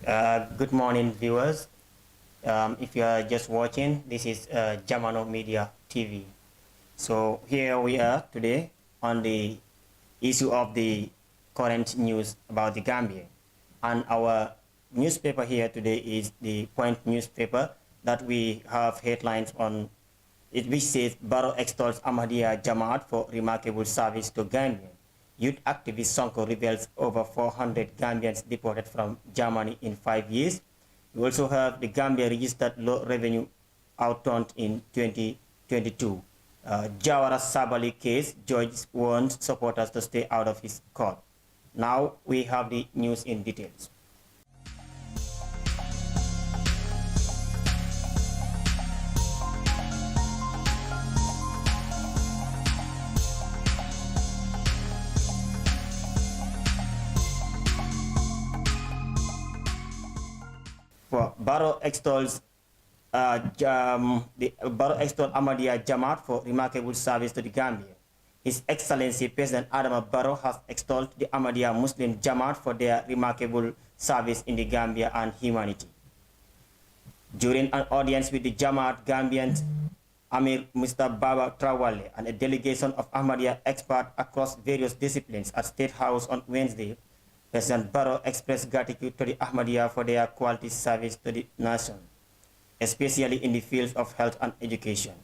Good morning, viewers. If you are just watching, this is Jamano Media TV. So here we are today on the issue of the current news about the Gambia. And our newspaper here today is the Point newspaper that we have headlines on it which says Barrow extols Ahmadiyya Jamaat for remarkable service to Gambia. Youth activist Sonko reveals over 400 Gambians deported from Germany in 5 years. We also have the Gambia registered low revenue outturned in 2022. Jawara Sabali case, George warns supporters to stay out of his court. Now we have the news in details. Barrow extols Barrow extols Ahmadiyya Jamaat for remarkable service to the Gambia. His Excellency President Adama Barrow has extolled the Ahmadiyya Muslim Jamaat for their remarkable service in the Gambia and humanity. During an audience with the Jamaat Gambians, Amir Mr. Baba Trawale and a delegation of Ahmadiyya experts across various disciplines at State House on Wednesday, President Barrow expressed gratitude to the Ahmadiyya for their quality service to the nation, especially in the fields of health and education.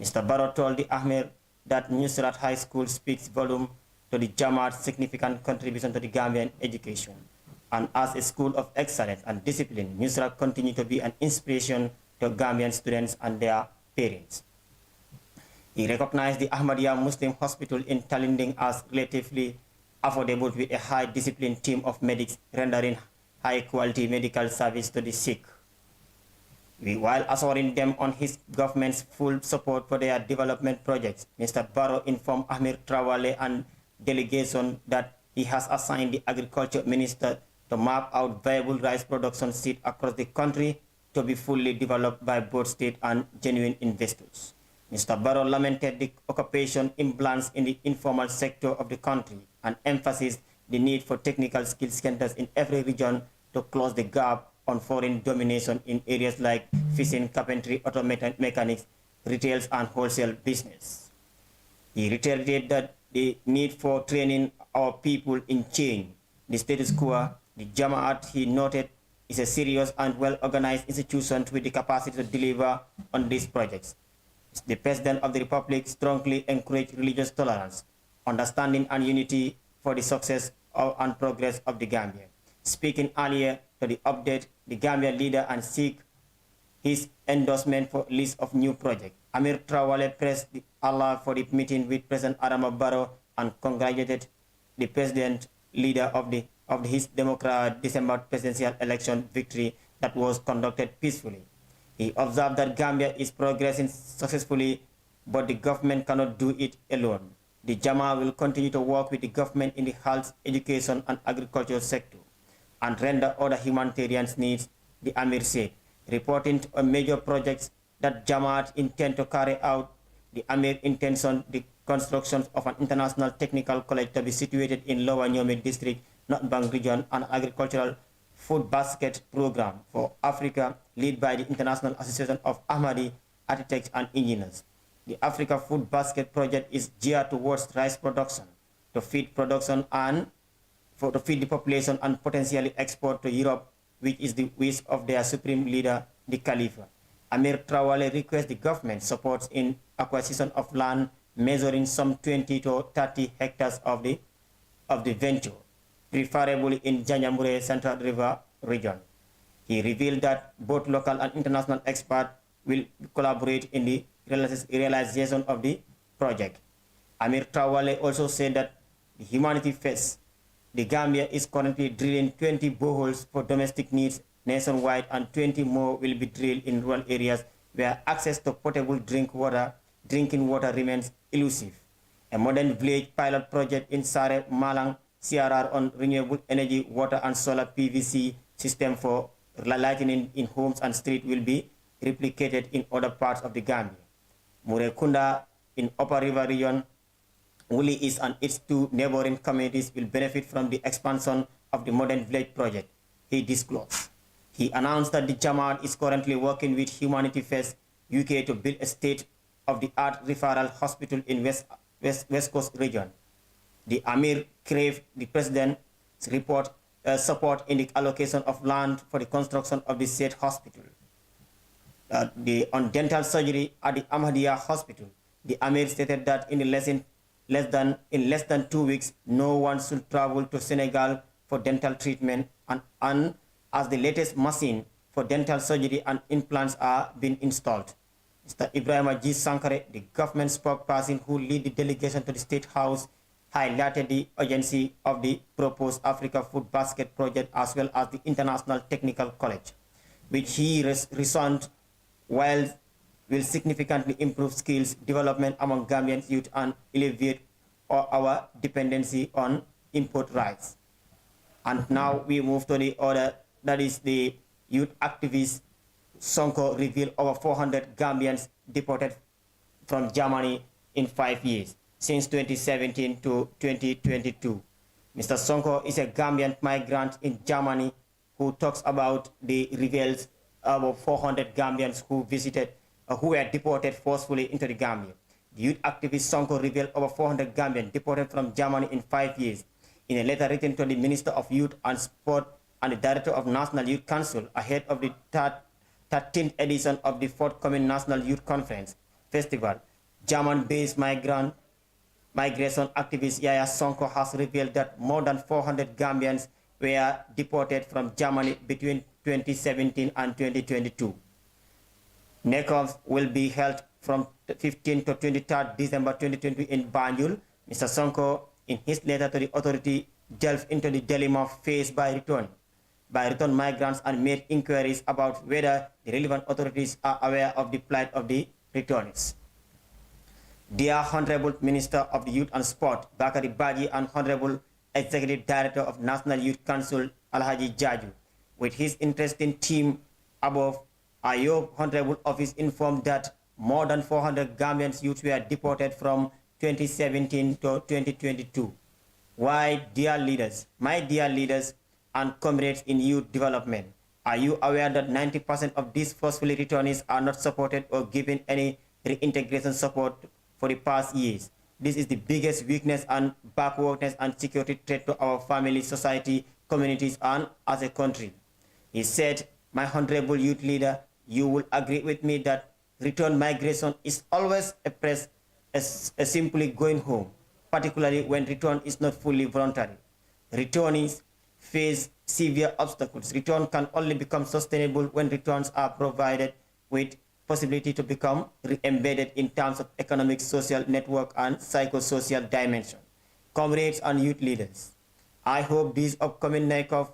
Mr. Barrow told the Ahmed that Nusrat High School speaks volume to the Jamaat's significant contribution to the Gambian education. And as a school of excellence and discipline, Nusrat continues to be an inspiration to Gambian students and their parents. He recognized the Ahmadiyya Muslim Hospital in Talinding as relatively affordable with a high disciplined team of medics rendering high quality medical service to the sick. While assuring them on his government's full support for their development projects, Mr. Barrow informed Amir Trawale and delegation that he has assigned the agriculture minister to map out viable rice production seed across the country to be fully developed by both state and genuine investors. Mr. Barrow lamented the occupation imbalance in the informal sector of the country and emphasized the need for technical skill centers in every region to close the gap on foreign domination in areas like fishing, carpentry, auto mechanics, retail and wholesale business. He reiterated that the need for training our people in change the status quo. The Jamaat, he noted, is a serious and well-organized institution with the capacity to deliver on these projects. The President of the Republic strongly encouraged religious tolerance, understanding and unity for the success and progress of the Gambia. Speaking earlier to the update, the Gambia leader and seek his endorsement for a list of new projects. Amir Trawale praised Allah for the meeting with President Adama Barrow and congratulated the president leader of his Democrat December presidential election victory that was conducted peacefully. He observed that Gambia is progressing successfully, but the government cannot do it alone. The Jama will continue to work with the government in the health, education, and agricultural sector and render other humanitarian needs, the Amir said. Reporting on major projects that Jamaat intend to carry out, the Amir intends on the construction of an international technical college to be situated in Lower Nyome district, North Bank region, and agricultural food basket program for Africa led by the International Association of Ahmadi Architects and Engineers. The Africa Food Basket project is geared towards rice production, to feed production and to feed the population and potentially export to Europe, which is the wish of their supreme leader, the Khalifa. Amir Trawale requests the government supports in acquisition of land measuring some 20 to 30 hectares of the venture, preferably in Janyamure Central River region. He revealed that both local and international experts will collaborate in the realization of the project. Amir Trawale also said that the humanity face, the Gambia is currently drilling 20 boreholes for domestic needs nationwide, and 20 more will be drilled in rural areas where access to potable drinking water remains elusive. A modern village pilot project in Sare Malang, CRR on renewable energy, water and solar PVC system for lighting in homes and streets will be replicated in other parts of the Gambia. Murekunda in Upper River region, Wuli East and its two neighboring communities will benefit from the expansion of the modern village project, he disclosed. He announced that the Jamaat is currently working with Humanity First UK to build a state-of-the-art referral hospital in West Coast region. The Amir craved the president's support in the allocation of land for the construction of the said hospital. On dental surgery at the Ahmadiyya Hospital, the Amir stated that in less than 2 weeks, no one should travel to Senegal for dental treatment, and as the latest machine for dental surgery and implants are being installed. Mr. Ibrahim G. Sankare, the government spokesperson who led the delegation to the State House, highlighted the urgency of the proposed Africa Food Basket project as well as the International Technical College, which he reasoned will significantly improve skills development among Gambian youth and alleviate our dependency on import rights. And now we move to the other, that is the youth activist Sonko revealed over 400 Gambians deported from Germany in 5 years, since 2017 to 2022. Mr. Sonko is a Gambian migrant in Germany who talks about the reveals about 400 Gambians who were deported forcefully into the Gambia. The youth activist Sonko revealed over 400 Gambians deported from Germany in 5 years. In a letter written to the Minister of Youth and Sport and the Director of National Youth Council ahead of the 13th edition of the forthcoming National Youth Conference Festival, German-based migration activist Yaya Sonko has revealed that more than 400 Gambians were deported from Germany between 2017 and 2022. NECOMS will be held from 15 to 23 December 2020 in Banjul. Mr. Sonko, in his letter to the authority, delved into the dilemma faced by return migrants and made inquiries about whether the relevant authorities are aware of the plight of the returnees. Dear Honorable Minister of the Youth and Sport, Bakari Baji, and Honorable Executive Director of National Youth Council, Alhaji Jaju, with his interesting team above, your Honorable Office informed that more than 400 Gambian youth were deported from 2017 to 2022. Why, dear leaders, my dear leaders and comrades in youth development, are you aware that 90% of these forcefully returnees are not supported or given any reintegration support for the past years? This is the biggest weakness and backwardness and security threat to our family, society, communities, and as a country. He said, my honorable youth leader, you will agree with me that return migration is always a simply going home, particularly when return is not fully voluntary. Returnees face severe obstacles. Return can only become sustainable when returns are provided with possibility to become re-embedded in terms of economic, social network, and psychosocial dimension. Comrades and youth leaders, I hope this upcoming NICOF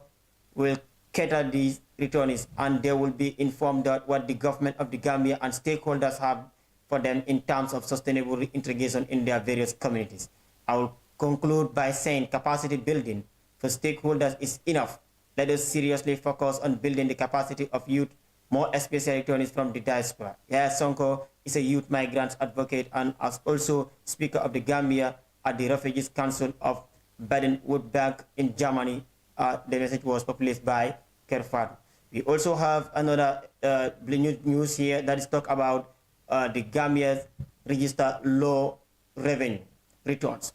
will cater these returnees and they will be informed that what the government of the Gambia and stakeholders have for them in terms of sustainable reintegration in their various communities. I will conclude by saying capacity building for stakeholders is enough. Let us seriously focus on building the capacity of youth, more especially returnees from the diaspora. Yaya Sonko is a youth migrants advocate and as also Speaker of the Gambia at the Refugees Council of Baden-Württemberg in Germany. The message was published by Kerfad. We also have another news here that is talk about the Gambia's registered low revenue returns.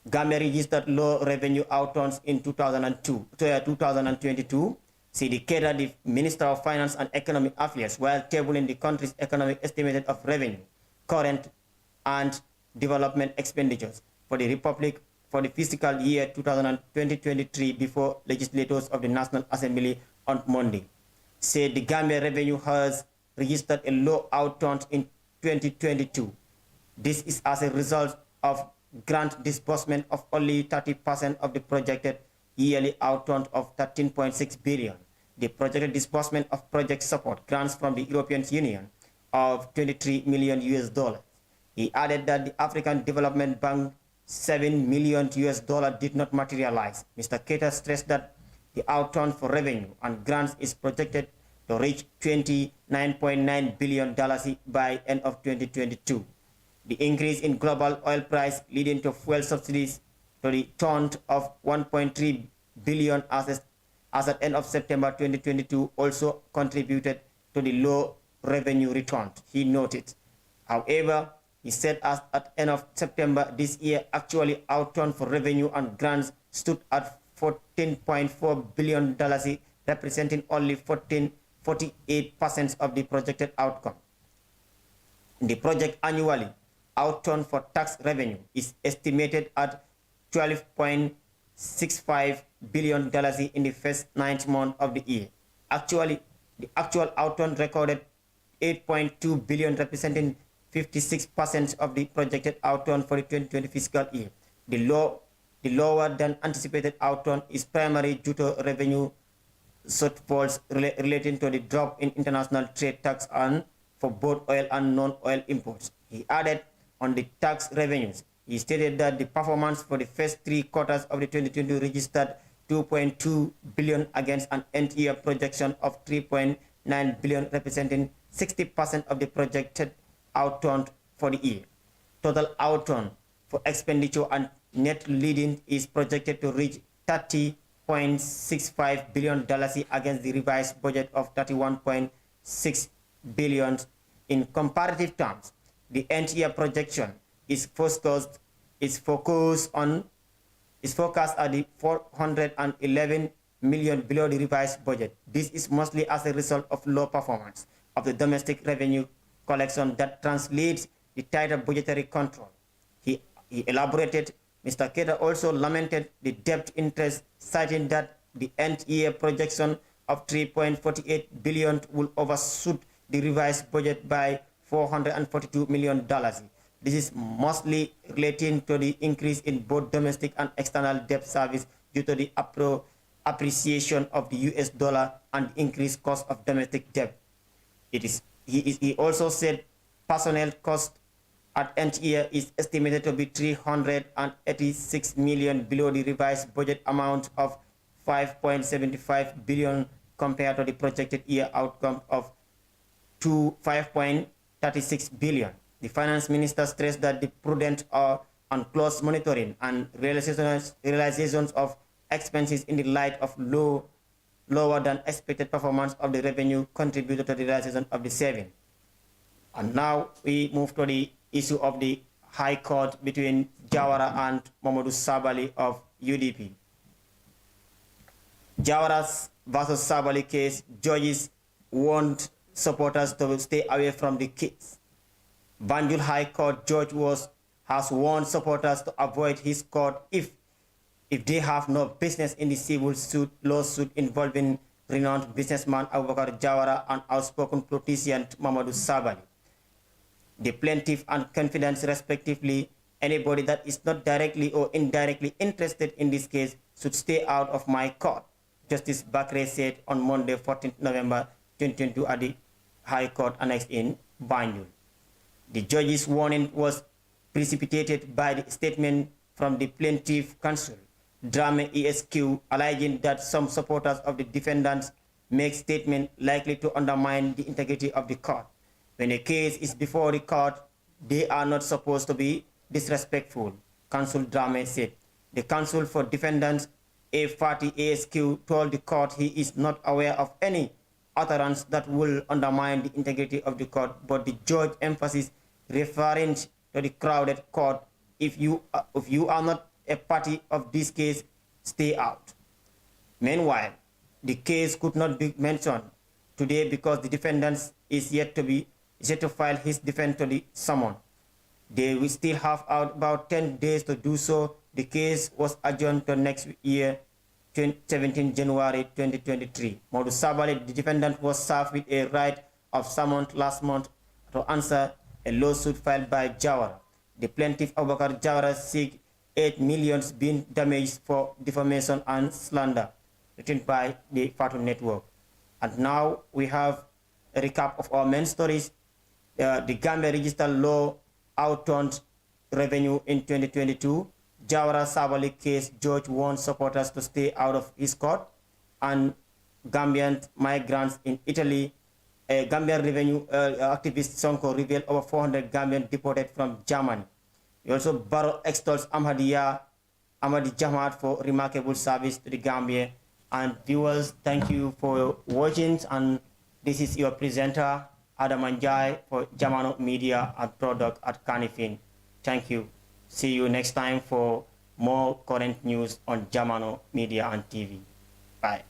Gambia registered low revenue outturns in 2022. CDK, the Minister of Finance and Economic Affairs, while tabling the country's economic estimated of revenue, current and development expenditures for the Republic for the fiscal year 2020-2023 before legislators of the National Assembly on Monday, said the Gambia revenue has registered a low outturn in 2022. This is as a result of grant disbursement of only 30% of the projected yearly outturn of 13.6 billion. The projected disbursement of project support grants from the European Union of 23 million US dollars. He added that the African Development Bank $7 million US did not materialize. Mr. Keita stressed that the outturn for revenue and grants is projected to reach $29.9 billion by end of 2022. The increase in global oil price leading to fuel subsidies to the tune of $1.3 billion as as at end of September 2022 also contributed to the low revenue return, he noted. However, he said as at end of September this year, actually outturned for revenue and grants stood at $14.4 billion, representing only 48% of the projected outcome. The project annually outturn for tax revenue is estimated at $12.65 billion in the first 9 months of the year. Actually, the actual outturn recorded $8.2 billion, representing 56% of the projected outturn for the 2020 fiscal year. The lower than anticipated outturn is primarily due to revenue shortfalls relating to the drop in international trade tax and for both oil and non-oil imports. He added on the tax revenues, he stated that the performance for the first 3 quarters of the 2020 registered $2.2 billion against an end-year projection of $3.9 billion, representing 60% of the projected outturn for the year. Total outturn for expenditure and net leading is projected to reach $30.65 billion against the revised budget of $31.6 billion. In comparative terms, the end-year projection is focused at the $411 million below the revised budget. This is mostly as a result of low performance of the domestic revenue collection that translates the tighter budgetary control. He elaborated. Mr. Keita also lamented the debt interest, citing that the end-year projection of $3.48 billion will overshoot the revised budget by $442 million. This is mostly relating to the increase in both domestic and external debt service due to the appreciation of the US dollar and the increased cost of domestic debt. He also said personnel cost at end year is estimated to be $386 million below the revised budget amount of $5.75 billion compared to the projected year outcome of $5.36 billion. The finance minister stressed that the prudent and close monitoring and realizations of expenses in the light of lower than expected performance of the revenue contributed to the realization of the saving. And now we move to the issue of the High Court between Jawara and Mamadou Sabally of UDP. Jawara's versus Sabally case, judges warned supporters to stay away from the case. Banjul High Court judge has warned supporters to avoid his court if they have no business in the civil lawsuit involving renowned businessman Abubakar Jawara and outspoken politician Mamadou Sabally. The plaintiff and confidants respectively, anybody that is not directly or indirectly interested in this case should stay out of my court, Justice Bakre said on Monday, 14th November 2022 at the High Court Annex in Banjul. The judge's warning was precipitated by the statement from the plaintiff counsel, Drame ESQ, alleging that some supporters of the defendants make statements likely to undermine the integrity of the court. When a case is before the court, they are not supposed to be disrespectful, Counsel Drame said. The counsel for defendants, A40 ASQ, told the court he is not aware of any utterance that will undermine the integrity of the court, but the judge emphasized, referring to the crowded court, if you are not a party of this case, stay out. Meanwhile, the case could not be mentioned today because the defendant is yet to file his defense to the summon. They will still have about 10 days to do so. The case was adjourned to next year, 17 January 2023. Mamadou Sabally, the defendant, was served with a right of summon last month to answer a lawsuit filed by Jawara. The plaintiff Abubakar Jawara seeks $8 million being damaged for defamation and slander, written by the Fatu Network. And now we have a recap of our main stories. The Gambia registered low outturned revenue in 2022. Jawara Sabally case, judge warned supporters to stay out of his court. And Gambian migrants in Italy. A Gambian revenue activist Sonko revealed over 400 Gambians deported from Germany. He also Barrow extols Ahmadi Jamaat for remarkable service to the Gambia. And viewers, thank you for watching. And this is your presenter, Adam Anjay, for Jamano Media and Product at Kanifing. Thank you. See you next time for more current news on Jamano Media and TV. Bye.